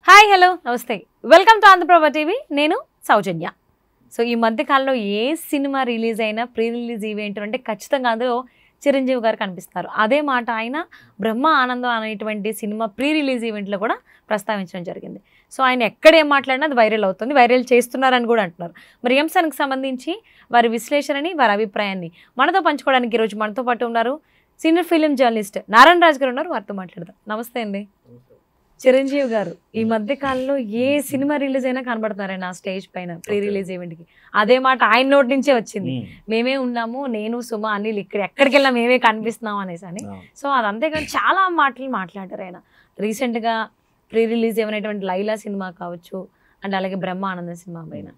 Hi hello నమస్తే welcome to Andhraprabha TV నేను సౌజన్య. So ఈ మధ్య కాలంలో ఏ సినిమా రిలీజ్ అయినా ప్రీ రిలీజ్ ఈవెంట్ అంటే ఖచ్చితంగా అందులో చిరంజీవి గారు కనిపిస్తారు. అదే మాట ఆయన బ్రహ్మ ఆనందం అనేటువంటి సినిమా ప్రీ రిలీజ్ ఈవెంట్లో కూడా ప్రస్తావించడం జరిగింది. సో ఆయన ఎక్కడ ఏం మాట్లాడినా అది వైరల్ అవుతుంది, వైరల్ చేస్తున్నారని కూడా అంటున్నారు. మరి ఈ అంశానికి సంబంధించి వారి విశ్లేషణని వారి అభిప్రాయాన్ని మనతో పంచుకోవడానికి ఈరోజు మనతో పాటు ఉన్నారు సీనియర్ ఫిలిం జర్నలిస్ట్ నారాయణ రాజు గారు ఉన్నారు. వారితో మాట్లాడదాం. నమస్తే అండి. చిరంజీవి గారు ఈ మధ్య కాలంలో ఏ సినిమా రిలీజ్ అయినా కనబడతారైనా స్టేజ్ పైన ప్రీ రిలీజ్ ఈవెంట్కి. అదే మాట ఆయన నోటి నుంచే వచ్చింది, మేమే ఉన్నాము, నేను సుమ అనిల్ ఇక్కడ ఎక్కడికి వెళ్ళినా మేమే కనిపిస్తున్నాం అనేసి అని. సో అదంతే కానీ చాలా మాటలు మాట్లాడారు ఆయన. రీసెంట్గా ప్రీ రిలీజ్ ఏమైనటువంటి లైలా సినిమా కావచ్చు అండ్ అలాగే బ్రహ్మ ఆనందం సినిమా పైన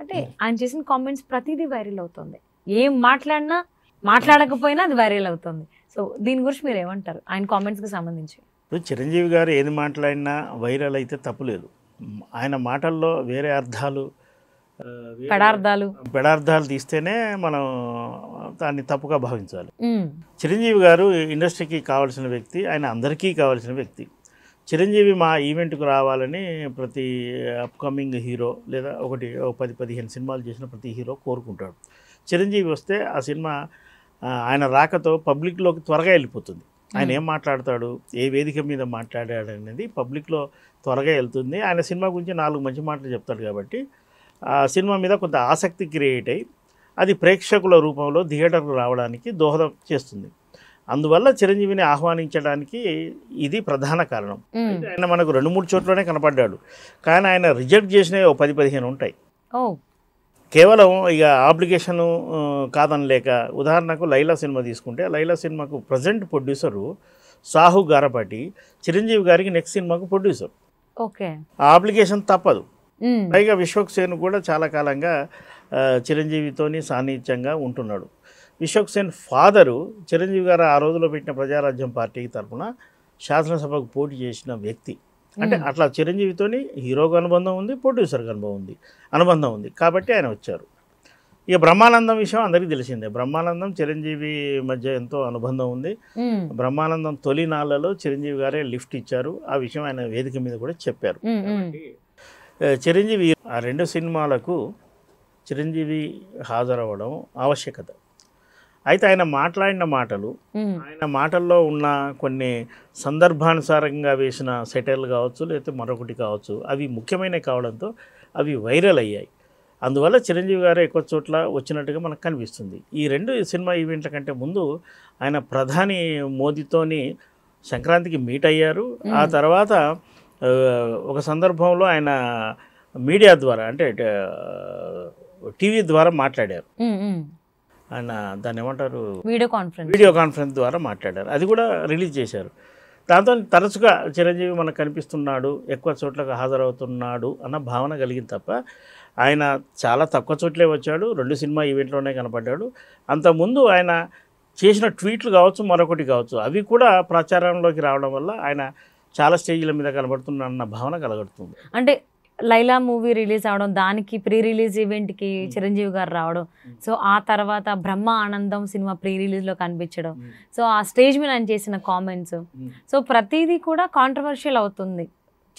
అంటే ఆయన చేసిన కామెంట్స్ ప్రతిదీ వైరల్ అవుతుంది. ఏం మాట్లాడినా మాట్లాడకపోయినా అది వైరల్ అవుతుంది. సో దీని గురించి మీరు ఏమంటారు ఆయన కామెంట్స్కి సంబంధించి? చిరంజీవి గారు ఏది మాట్లాడినా వైరల్ అయితే తప్పులేదు. ఆయన మాటల్లో వేరే అర్థాలు పెడార్థాలు తీస్తేనే మనం దాన్ని తప్పుగా భావించాలి. చిరంజీవి గారు ఇండస్ట్రీకి కావాల్సిన వ్యక్తి, ఆయన అందరికీ కావాల్సిన వ్యక్తి. చిరంజీవి మా ఈవెంట్కు రావాలని ప్రతి అప్కమింగ్ హీరో లేదా 10-15 సినిమాలు చేసిన ప్రతి హీరో కోరుకుంటాడు. చిరంజీవి వస్తే ఆ సినిమా ఆయన రాకతో పబ్లిక్లోకి త్వరగా వెళ్ళిపోతుంది. ఆయన ఏం మాట్లాడతాడు, ఏ వేదిక మీద మాట్లాడాడు అనేది పబ్లిక్లో త్వరగా వెళ్తుంది. ఆయన సినిమా గురించి 4 మంచి మాటలు చెప్తాడు కాబట్టి ఆ సినిమా మీద కొంత ఆసక్తి క్రియేట్ అయ్యి అది ప్రేక్షకుల రూపంలో థియేటర్కు రావడానికి దోహదం చేస్తుంది. అందువల్ల చిరంజీవిని ఆహ్వానించడానికి ఇది ప్రధాన కారణం. ఆయన మనకు 2-3 చోట్లనే కనపడ్డాడు, కానీ ఆయన రిజెక్ట్ చేసినవి 10-15 ఉంటాయి. కేవలం ఇక అప్లికేషను కాదనలేక, ఉదాహరణకు లైలా సినిమా తీసుకుంటే లైలా సినిమాకు ప్రజెంట్ ప్రొడ్యూసరు సాహు గారపాటి, చిరంజీవి గారికి నెక్స్ట్ సినిమాకు ప్రొడ్యూసర్. ఓకే, ఆ అప్లికేషన్ తప్పదు. పైగా విశ్వక్సేన్ కూడా చాలా కాలంగా చిరంజీవితోని సాన్నిహిత్యంగా ఉంటున్నాడు. విశ్వక్సేన్ ఫాదరు చిరంజీవి గారు ఆ రోజులో పెట్టిన ప్రజారాజ్యం పార్టీకి తరఫున శాసనసభకు పోటీ చేసిన వ్యక్తి. అంటే అట్లా చిరంజీవితోని హీరోగా అనుబంధం ఉంది, ప్రొడ్యూసర్గా అనుబంధం ఉంది కాబట్టి ఆయన వచ్చారు. ఇక బ్రహ్మానందం విషయం అందరికీ తెలిసిందే. బ్రహ్మానందం చిరంజీవి మధ్య ఎంతో అనుబంధం ఉంది. బ్రహ్మానందం తొలి నాళ్లలో చిరంజీవి గారే లిఫ్ట్ ఇచ్చారు. ఆ విషయం ఆయన వేదిక మీద కూడా చెప్పారు. చిరంజీవి ఆ 2 సినిమాలకు చిరంజీవి హాజరవ్వడం ఆవశ్యకత. అయితే ఆయన మాట్లాడిన మాటలు, ఆయన మాటల్లో ఉన్న కొన్ని సందర్భానుసారంగా వేసిన సెటైర్లు కావచ్చు, లేకపోతే మరొకటి కావచ్చు, అవి ముఖ్యమైనవి కావడంతో అవి వైరల్ అయ్యాయి. అందువల్ల చిరంజీవి గారు ఎక్కువ చోట్ల వచ్చినట్టుగా మనకు కనిపిస్తుంది. ఈ 2 సినిమా ఈవెంట్ల కంటే ముందు ఆయన ప్రధాని మోదీతోని సంక్రాంతికి మీట్ అయ్యారు. ఆ తర్వాత ఒక సందర్భంలో ఆయన మీడియా ద్వారా అంటే టీవీ ద్వారా మాట్లాడారు. ఆయన దాన్ని ఏమంటారు, వీడియో కాన్ఫరెన్స్ ద్వారా మాట్లాడారు. అది కూడా రిలీజ్ చేశారు. దాంతో తరచుగా చిరంజీవి మనకు కనిపిస్తున్నాడు, ఎక్కువ చోట్లకు హాజరవుతున్నాడు అన్న భావన కలిగింది తప్ప ఆయన చాలా తక్కువ చోట్లే వచ్చాడు. 2 సినిమా ఈవెంట్లోనే కనపడ్డాడు. అంతకుముందు ఆయన చేసిన ట్వీట్లు కావచ్చు, మరొకటి కావచ్చు, అవి కూడా ప్రచారంలోకి రావడం వల్ల ఆయన చాలా స్టేజ్ల మీద కనబడుతున్న భావన కలగడుతుంది. అంటే లైలా మూవీ రిలీజ్ అవడం, దానికి ప్రీ రిలీజ్ ఈవెంట్కి చిరంజీవి గారు రావడం, సో ఆ తర్వాత బ్రహ్మ ఆనందం సినిమా ప్రీ రిలీజ్లో కనిపించడం, సో ఆ స్టేజ్ మీద ఆయన చేసిన కామెంట్స్, సో ప్రతిదీ కూడా కాంట్రవర్షియల్ అవుతుంది,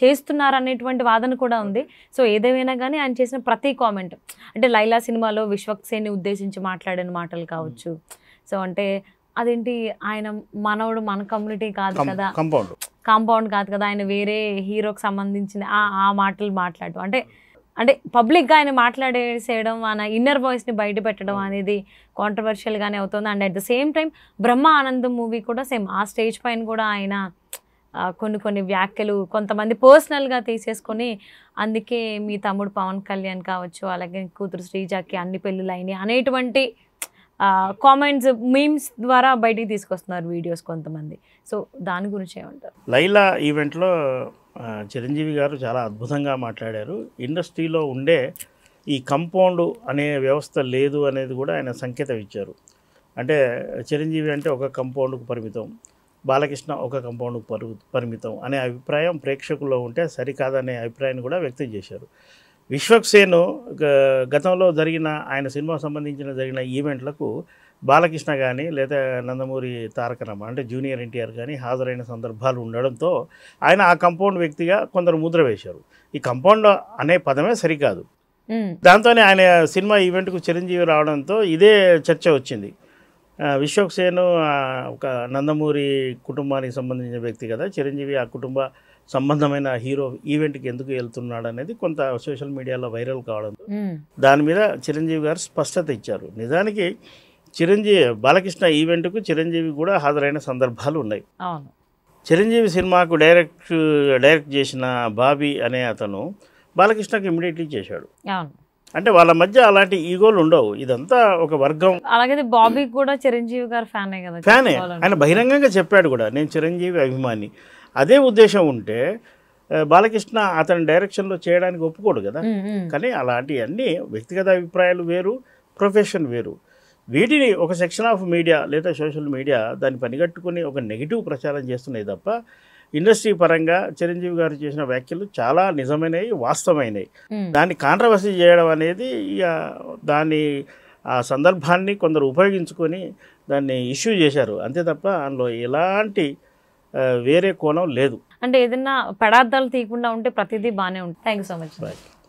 చేస్తున్నారు అనేటువంటి వాదన కూడా ఉంది. సో ఏదేమైనా కానీ ఆయన చేసిన ప్రతి కామెంట్ అంటే లైలా సినిమాలో విశ్వక్సేన్ని ఉద్దేశించి మాట్లాడిన మాటలు కావచ్చు, సో అంటే అదేంటి ఆయన మనవడు మన కమ్యూనిటీ కాదు కదా, కాంపౌండ్ కాదు కదా, ఆయన వేరే హీరోకి సంబంధించిన ఆ మాటలు మాట్లాడటం అంటే పబ్లిక్గా ఆయన మాట్లాడేసేయడం, ఆయన ఇన్నర్ వాయిస్ని బయట పెట్టడం అనేది కాంట్రవర్షియల్గానే అవుతుంది. And at the same time Brahma Anandam movie కూడా సేమ్ ఆ స్టేజ్ పైన కూడా ఆయన కొన్ని వ్యాఖ్యలు కొంతమంది పర్సనల్గా తీసేసుకొని, అందుకే మీ తమ్ముడు పవన్ కళ్యాణ్ కావచ్చు, అలాగే కూతురు శ్రీజాకి అన్ని పెళ్ళిళ్ళు అయినాయి అనేటువంటి కామెంట్స్ మీమ్స్ ద్వారా బయటికి తీసుకొస్తున్నారు వీడియోస్ కొంతమంది. సో దాని గురించి ఏమంటారు? లైలా ఈవెంట్లో చిరంజీవి గారు చాలా అద్భుతంగా మాట్లాడారు. ఇండస్ట్రీలో ఉండే ఈ కంపౌండ్ అనే వ్యవస్థ లేదు అనేది కూడా ఆయన సంకేతం ఇచ్చారు. అంటే చిరంజీవి అంటే ఒక కంపౌండ్కు పరిమితం, బాలకృష్ణ ఒక కంపౌండ్కు పరిమితం అనే అభిప్రాయం ప్రేక్షకుల్లో ఉంటే సరికాదనే అభిప్రాయాన్ని కూడా వ్యక్తం చేశారు. విశ్వక్సేన్ గతంలో జరిగిన ఆయన సినిమా సంబంధించిన ఈవెంట్లకు బాలకృష్ణ కానీ లేదా నందమూరి తారక రామ అంటే జూనియర్ ఎన్టీఆర్ కానీ హాజరైన సందర్భాలు ఉండడంతో ఆయన ఆ కంపౌండ్ వ్యక్తిగా కొందరు ముద్ర వేశారు. ఈ కంపౌండ్ అనే పదమే సరికాదు. దాంతోనే ఆయన సినిమా ఈవెంట్కు చిరంజీవి రావడంతో ఇదే చర్చ వచ్చింది. విశ్వక్ సేన్ ఒక నందమూరి కుటుంబానికి సంబంధించిన వ్యక్తి కదా, చిరంజీవి ఆ కుటుంబ సంబంధమైన హీరో ఈవెంట్కి ఎందుకు వెళ్తున్నాడు అనేది కొంత సోషల్ మీడియాలో వైరల్ కావడంతో దాని మీద చిరంజీవి గారు స్పష్టత ఇచ్చారు. నిజానికి బాలకృష్ణ ఈవెంట్కు చిరంజీవి కూడా హాజరైన సందర్భాలు ఉన్నాయి. చిరంజీవి సినిమాకు డైరెక్ట్ చేసిన బాబీ అనే అతను బాలకృష్ణకు ఇమ్మీడియట్లీ చేశాడు. అంటే వాళ్ళ మధ్య అలాంటి ఈగోలు ఉండవు. ఇదంతా ఒక వర్గం. అలాగే బాబీ కూడా చిరంజీవి గారు ఫ్యానే కదా, ఫ్యానే. ఆయన బహిరంగంగా చెప్పాడు కూడా, నేను చిరంజీవి అభిమాని. అదే ఉద్దేశం ఉంటే బాలకృష్ణ అతని డైరెక్షన్లో చేయడానికి ఒప్పుకోడు కదా. కానీ అలాంటివన్నీ వ్యక్తిగత అభిప్రాయాలు వేరు, ప్రొఫెషన్ వేరు. వీటిని ఒక సెక్షన్ ఆఫ్ మీడియా లేదా సోషల్ మీడియా దాన్ని పనిగట్టుకుని ఒక నెగిటివ్ ప్రచారం చేస్తున్నాయి తప్ప ఇండస్ట్రీ పరంగా చిరంజీవి గారు చేసిన వ్యాఖ్యలు చాలా నిజమైనవి, వాస్తవమైనవి. దాన్ని కాంట్రవర్సీ చేయడం అనేది దాన్ని ఆ సందర్భాన్ని కొందరు ఉపయోగించుకొని దాన్ని ఇష్యూ చేశారు అంతే తప్ప అందులో ఎలాంటి వేరే కోణం లేదు. అంటే ఏదైనా పదార్థాలు తీయకుండా ఉంటే ప్రతిదీ బాగానే ఉంటుంది. Thank you so much.